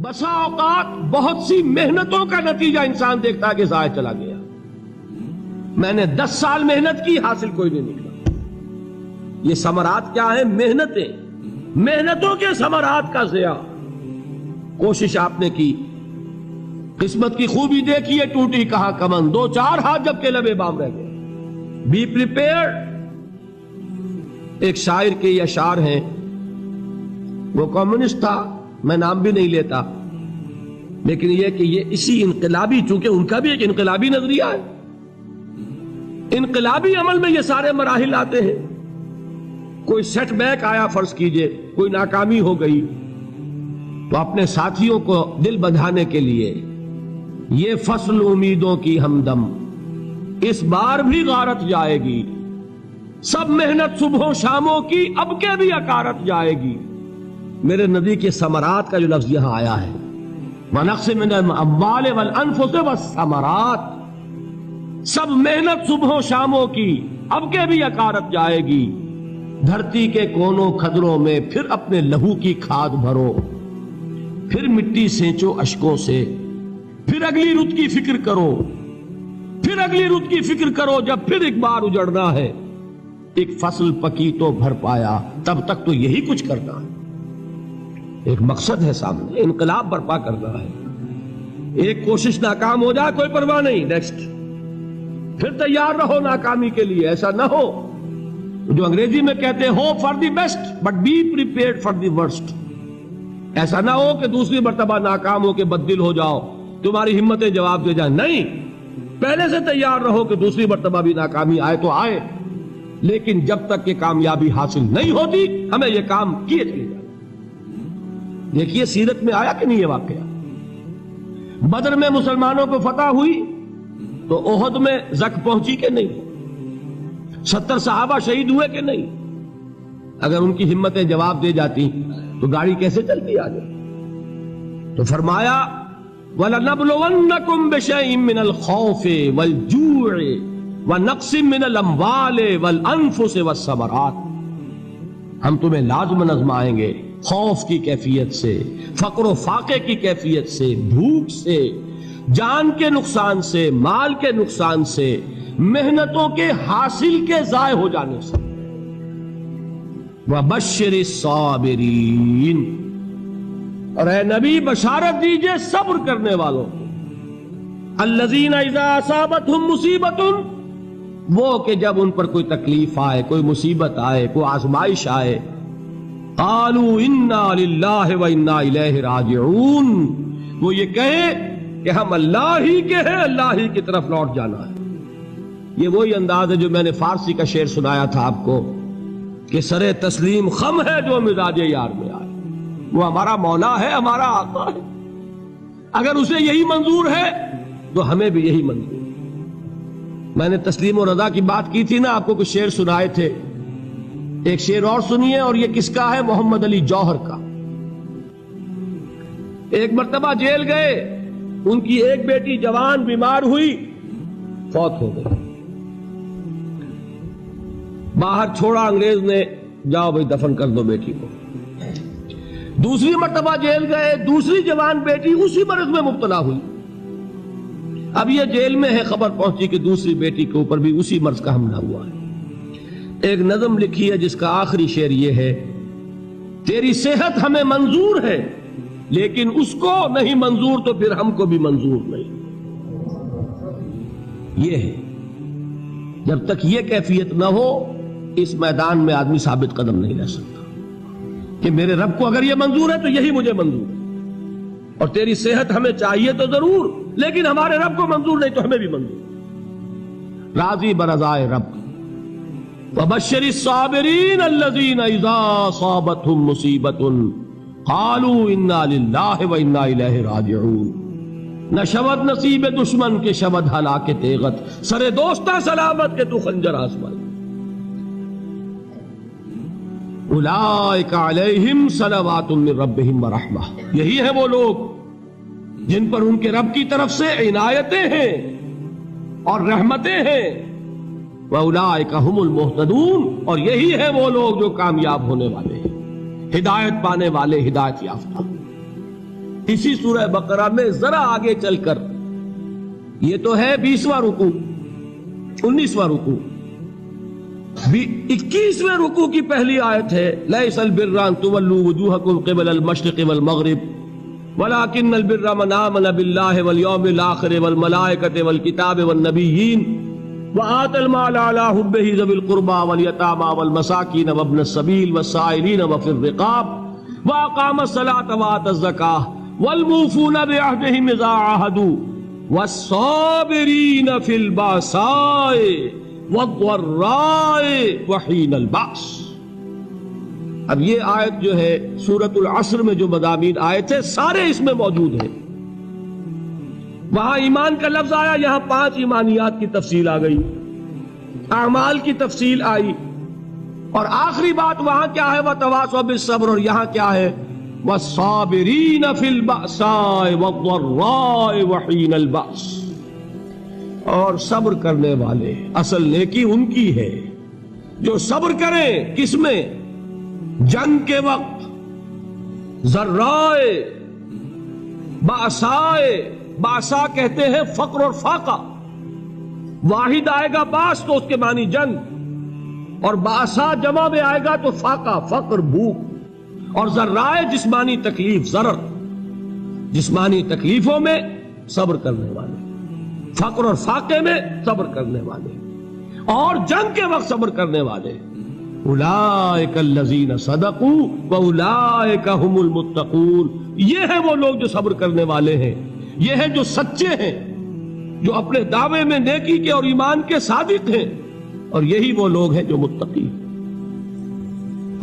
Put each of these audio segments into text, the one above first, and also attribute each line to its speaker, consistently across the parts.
Speaker 1: بسا اوقات بہت سی محنتوں کا نتیجہ انسان دیکھتا ہے کہ ضائع چلا گیا. میں نے 10 سال محنت کی، حاصل کوئی نہیں نکلا. یہ ثمرات کیا ہیں؟ محنتیں، محنتوں کے ثمرات کا ضیاع. کوشش آپ نے کی، قسمت کی خوبی دیکھیے، ٹوٹی کہاں کمن، 2-4 ہاتھ جب کے لبے بام رہ گئے. Be prepared. ایک شاعر کے یہ اشعار ہیں، وہ کمیونسٹ تھا، میں نام بھی نہیں لیتا، لیکن یہ کہ یہ اسی انقلابی، چونکہ ان کا بھی ایک انقلابی نظریہ ہے، انقلابی عمل میں یہ سارے مراحل آتے ہیں. کوئی سیٹ بیک آیا، فرض کیجئے کوئی ناکامی ہو گئی، تو اپنے ساتھیوں کو دل بندھانے کے لیے یہ فصل امیدوں کی ہمدم اس بار بھی غارت جائے گی، سب محنت صبحوں شاموں کی اب کے بھی اکارت جائے گی. میرے نبی کے ثمرات کا جو لفظ یہاں آیا ہے، وَنَقْصٍ مِّنَ الْأَمْوَالِ وَالْأَنفُسِ وَالثَّمَرَاتِ، سب محنت صبحوں شاموں کی اب کے بھی اکارت جائے گی. دھرتی کے کونوں کھدروں میں پھر اپنے لہو کی کھاد بھرو، پھر مٹی سینچو اشکوں سے، پھر اگلی رت کی فکر کرو، پھر اگلی رت کی فکر کرو. جب پھر ایک بار اجڑنا ہے، ایک فصل پکی تو بھر پایا، تب تک تو یہی کچھ کرنا ہے. ایک مقصد ہے سامنے، انقلاب برپا کرنا ہے. ایک کوشش ناکام ہو جائے کوئی پرواہ نہیں، نیکسٹ. پھر تیار رہو ناکامی کے لیے. ایسا نہ ہو جو انگریزی میں کہتے ہیں hope for the best but be prepared for the worst. ایسا نہ ہو کہ دوسری مرتبہ ناکام ہو کے بددل ہو جاؤ، تمہاری ہمتیں جواب دے جائیں. نہیں، پہلے سے تیار رہو کہ دوسری مرتبہ بھی ناکامی آئے تو آئے، لیکن جب تک کہ کامیابی حاصل نہیں ہوتی ہمیں یہ کام کیے چلے جائیں. دیکھیے سیرت میں آیا کہ نہیں یہ واقعہ. بدر میں مسلمانوں کو فتح ہوئی تو احد میں زک پہنچی کہ نہیں؟ 70 صحابہ شہید ہوئے کہ نہیں؟ اگر ان کی ہمتیں جواب دے جاتی تو گاڑی کیسے چلتی آگے؟ تو فرمایا وَلَنَبْلُوَنَّكُمْ بِشَيْءٍ مِّنَ الْخَوْفِ وَالْجُوعِ وَنَقْصٍ مِّنَ الْأَمْوَالِ وَالْأَنفُسِ وَالثَّمَرَاتِ. ہم تمہیں لازم آزمائیں گے، خوف کی کیفیت سے، فقر و فاقے کی کیفیت سے، بھوک سے، جان کے نقصان سے، مال کے نقصان سے، محنتوں کے حاصل کے ضائع ہو جانے سے. وَبَشِّرِ الصَّابِرِينَ، اور اے نبی بشارت دیجئے صبر کرنے والوں کو. الَّذِينَ إِذَا أَصَابَتْهُمْ مُصِيبَةٌ، وہ کہ جب ان پر کوئی تکلیف آئے، کوئی مصیبت آئے، کوئی آزمائش آئے، قالوا انا للہ وانا الیہ راجعون، وہ یہ کہیں کہ ہم اللہ ہی کے ہیں، اللہ ہی کی طرف لوٹ جانا ہے. یہ وہی انداز ہے جو میں نے فارسی کا شعر سنایا تھا آپ کو کہ سرے تسلیم خم ہے جو مزاج یار میں آئے. وہ ہمارا مولا ہے، ہمارا آقا ہے. اگر اسے یہی منظور ہے تو ہمیں بھی یہی منظور ہے. میں نے تسلیم و رضا کی بات کی تھی نا، آپ کو کچھ شعر سنائے تھے. ایک شعر اور سنیے، اور یہ کس کا ہے؟ محمد علی جوہر کا. ایک مرتبہ جیل گئے، ان کی ایک بیٹی جوان بیمار ہوئی، فوت ہو گئی. باہر چھوڑا انگریز نے، جاؤ بھائی دفن کر دو بیٹی کو. دوسری مرتبہ جیل گئے، دوسری جوان بیٹی اسی مرض میں مبتلا ہوئی. اب یہ جیل میں ہے، خبر پہنچی کہ دوسری بیٹی کے اوپر بھی اسی مرض کا حملہ ہوا ہے. ایک نظم لکھی ہے جس کا آخری شعر یہ ہے، تیری صحت ہمیں منظور ہے لیکن اس کو نہیں منظور تو پھر ہم کو بھی منظور نہیں. یہ ہے، جب تک یہ کیفیت نہ ہو اس میدان میں آدمی ثابت قدم نہیں رہ سکتا کہ میرے رب کو اگر یہ منظور ہے تو یہی مجھے منظور ہے، اور تیری صحت ہمیں چاہیے تو ضرور، لیکن ہمارے رب کو منظور نہیں تو ہمیں بھی منظور. راضی برضائے رب. وَبَشِّرِ الصَّابِرِينَ الَّذِينَ إِذَا أَصَابَتْهُمْ مُصِيبَةٌ قَالُوا إِنَّا لِلَّهِ وَإِنَّا إِلَيْهِ رَاجِعُونَ. نہ شود نصیب دشمن کے شود ہلاک تیغت، سرے دوستاں سلامت کے تو خنجر آزمائے. اولئک علیہم صلوات من ربہم ورحمہ، یہی ہے وہ لوگ جن پر ان کے رب کی طرف سے عنایتیں ہیں اور رحمتیں ہیں. وَأُولَٰئِكَ هُمُ الْمُهْتَدُونَ، اور یہی ہے وہ لوگ جو کامیاب ہونے والے ہیں، ہدایت پانے والے، ہدایت یافتہ. اسی سورہ بقرہ میں ذرا آگے چل کر، یہ تو ہے 20واں رکوع، 19واں رکوع، 21ویں رکوع کی پہلی آیت ہے لیس البر ان تولوا وجوہکم قبل المشرق والمغرب ولکن البر من آمن باللہ والیوم الآخر والملائکۃ والکتاب والنبیین وآتى المال على حبه ذوي القربى واليتامى والمساكين وابن السبيل والسائلين وفي الرقاب وأقام الصلاة وآتى الزكاة والموفون بعهدهم إذا عاهدوا والصابرين في البأساء والضراء وحين البأس۔ اب یہ آیت جو ہے سورۃ العصر میں جو مضامین آئے تھے سارے اس میں موجود ہیں۔ وہاں ایمان کا لفظ آیا، یہاں 5 ایمانیات کی تفصیل آ گئی، اعمال کی تفصیل آئی، اور آخری بات وہاں کیا ہے وَتَوَاصَوْا بِالصَّبْرِ، اور یہاں کیا ہے وَالصَّابِرِينَ فِي الْبَأْسَاءِ وَالضَّرَّاءِ وَحِينَ الْبَأْسِ، اور صبر کرنے والے، اصل نیکی ان کی ہے جو صبر کریں، کس میں؟ جنگ کے وقت، ذرائے، بأسائے، باسا کہتے ہیں فقر اور فاقہ، واحد آئے گا باس تو اس کے معنی جنگ، اور باسا جمع میں آئے گا تو فاقہ، فقر، بھوک، اور ذرائے جسمانی تکلیف، ضرر، جسمانی تکلیفوں میں صبر کرنے والے، فقر اور فاقے میں صبر کرنے والے، اور جنگ کے وقت صبر کرنے والے، اولئک الذین صدقوا واولئک هم المتقون، یہ ہیں وہ لوگ جو صبر کرنے والے ہیں، یہ ہیں جو سچے ہیں، جو اپنے دعوے میں نیکی کے اور ایمان کے صادق ہیں، اور یہی وہ لوگ ہیں جو متقی۔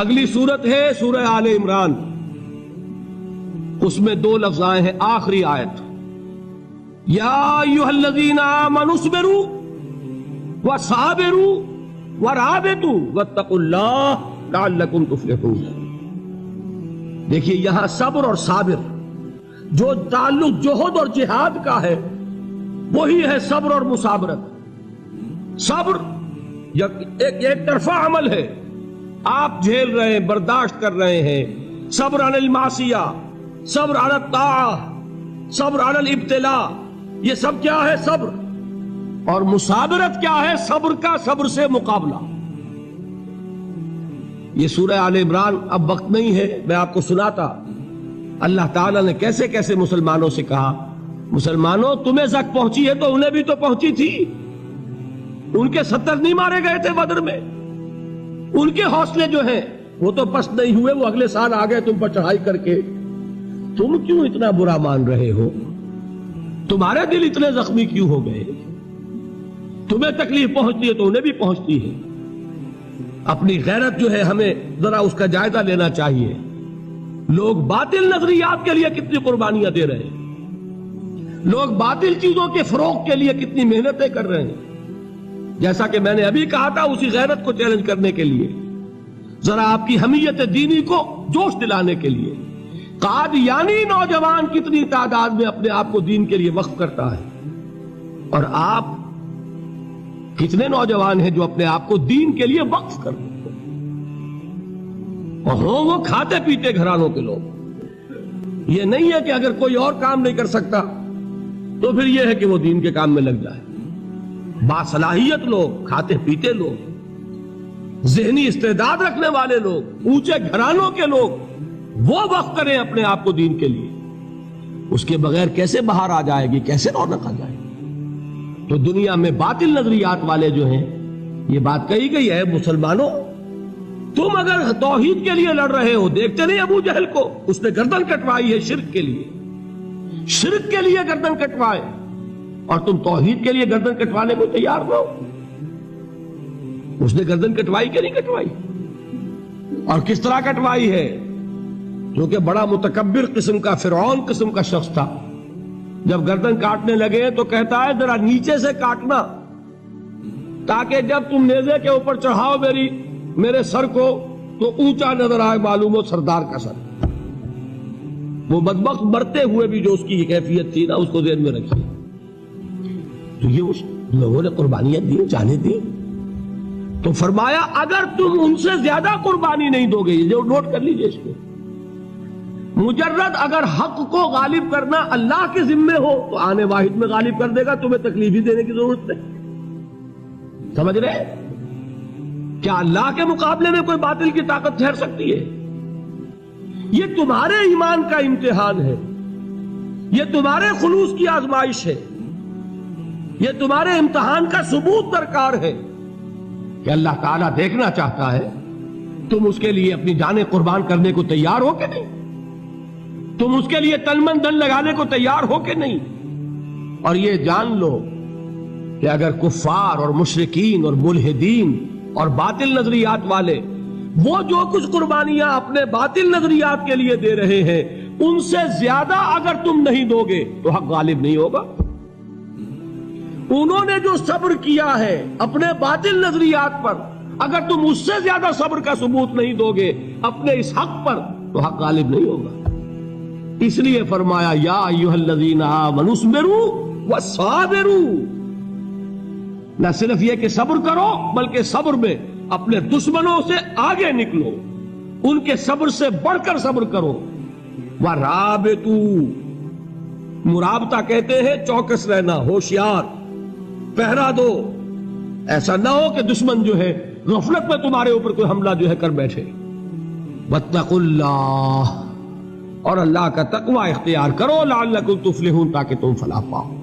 Speaker 1: اگلی سورت ہے سورہ آل عمران، اس میں 2 لفظ آئے ہیں، آخری آیت یا ایھا الذین آمنوا اصبروا وصابروا ورابطوا واتقوا اللہ لعلکم تفلحون۔ دیکھیے یہاں صبر اور صابر، جو تعلق جوہد اور جہاد کا ہے وہی ہے صبر اور مصابرت۔ صبر ایک طرفہ عمل ہے، آپ جھیل رہے ہیں، برداشت کر رہے ہیں، صبر علی المعصیہ، صبر علی الطاعہ، صبر علی الابتلاء، یہ سب کیا ہے؟ صبر۔ اور مصابرت کیا ہے؟ صبر کا صبر سے مقابلہ۔ یہ سورہ آل عمران، اب وقت نہیں ہے، میں آپ کو سناتا اللہ تعالیٰ نے کیسے کیسے مسلمانوں سے کہا، مسلمانوں تمہیں زک پہنچی ہے تو انہیں بھی تو پہنچی تھی، ان کے 70 نہیں مارے گئے تھے بدر میں، ان کے حوصلے جو ہیں وہ تو پست نہیں ہوئے، وہ اگلے سال آ گئے تم پر چڑھائی کر کے، تم کیوں اتنا برا مان رہے ہو؟ تمہارے دل اتنے زخمی کیوں ہو گئے؟ تمہیں تکلیف پہنچتی ہے تو انہیں بھی پہنچتی ہے۔ اپنی غیرت جو ہے ہمیں ذرا اس کا جائزہ لینا چاہیے۔ لوگ باطل نظریات کے لیے کتنی قربانیاں دے رہے ہیں، لوگ باطل چیزوں کے فروغ کے لیے کتنی محنتیں کر رہے ہیں۔ جیسا کہ میں نے ابھی کہا تھا، اسی غیرت کو چیلنج کرنے کے لیے، ذرا آپ کی حمیت دینی کو جوش دلانے کے لیے، قادیانی نوجوان کتنی تعداد میں اپنے آپ کو دین کے لیے وقف کرتا ہے، اور آپ کتنے نوجوان ہیں جو اپنے آپ کو دین کے لیے وقف کرتے ہیں، اور ہوں وہ کھاتے پیتے گھرانوں کے لوگ۔ یہ نہیں ہے کہ اگر کوئی اور کام نہیں کر سکتا تو پھر یہ ہے کہ وہ دین کے کام میں لگ جائے۔ باصلاحیت لوگ، کھاتے پیتے لوگ، ذہنی استعداد رکھنے والے لوگ، اونچے گھرانوں کے لوگ، وہ وقف کریں اپنے آپ کو دین کے لیے۔ اس کے بغیر کیسے باہر آ جائے گی، کیسے رونق آ جائے گی؟ تو دنیا میں باطل نظریات والے جو ہیں، یہ بات کہی گئی ہے، مسلمانوں تم اگر توحید کے لیے لڑ رہے ہو، دیکھتے نہیں ابو جہل کو، اس نے گردن کٹوائی ہے شرک کے لیے، شرک کے لیے گردن کٹوائے، اور تم توحید کے لیے گردن کٹوانے کو تیار نہ ہو۔ اس نے گردن کٹوائی کہ نہیں کٹوائی؟ اور کس طرح کٹوائی ہے؟ جو کہ بڑا متکبر قسم کا، فرعون قسم کا شخص تھا، جب گردن کاٹنے لگے تو کہتا ہے ذرا نیچے سے کاٹنا، تاکہ جب تم نیزے کے اوپر چڑھاؤ میرے سر کو تو اونچا نظر آئے، معلوم ہو سردار کا سر۔ وہ بدبخت مرتے ہوئے بھی جو اس کی کیفیت تھی نا، اس کو ذہن میں رکھیے۔ تو یہ اس لوگوں نے قربانیاں دی، جانے دی، تو فرمایا اگر تم ان سے زیادہ قربانی نہیں دو گے، یہ نوٹ کر لیجئے اس کو، مجرد اگر حق کو غالب کرنا اللہ کے ذمے ہو تو آنے واحد میں غالب کر دے گا، تمہیں تکلیف ہی دینے کی ضرورت نہیں۔ سمجھ رہے؟ کیا اللہ کے مقابلے میں کوئی باطل کی طاقت ٹھہر سکتی ہے؟ یہ تمہارے ایمان کا امتحان ہے، یہ تمہارے خلوص کی آزمائش ہے، یہ تمہارے امتحان کا ثبوت درکار ہے کہ اللہ تعالیٰ دیکھنا چاہتا ہے تم اس کے لیے اپنی جانیں قربان کرنے کو تیار ہو کہ نہیں، تم اس کے لیے تن من دھن لگانے کو تیار ہو کہ نہیں۔ اور یہ جان لو کہ اگر کفار اور مشرکین اور ملحدین اور باطل نظریات والے وہ جو کچھ قربانیاں اپنے باطل نظریات کے لیے دے رہے ہیں ان سے زیادہ اگر تم نہیں دو گے تو حق غالب نہیں ہوگا۔ انہوں نے جو صبر کیا ہے اپنے باطل نظریات پر، اگر تم اس سے زیادہ صبر کا ثبوت نہیں دو گے اپنے اس حق پر تو حق غالب نہیں ہوگا۔ اس لیے فرمایا یا ایھا الذین آمنوا اصبروا وصابروا، نہ صرف یہ کہ صبر کرو بلکہ صبر میں اپنے دشمنوں سے آگے نکلو، ان کے صبر سے بڑھ کر صبر کرو۔ وَرَابِطُوا، مرابطہ کہتے ہیں چوکس رہنا، ہوشیار، پہرا دو، ایسا نہ ہو کہ دشمن جو ہے غفلت میں تمہارے اوپر کوئی حملہ جو ہے کر بیٹھے۔ وَاتَّقُوا اللَّهَ، اور اللہ کا تقوی اختیار کرو، لعلکم تفلحون، تاکہ تم فلاح پاؤ۔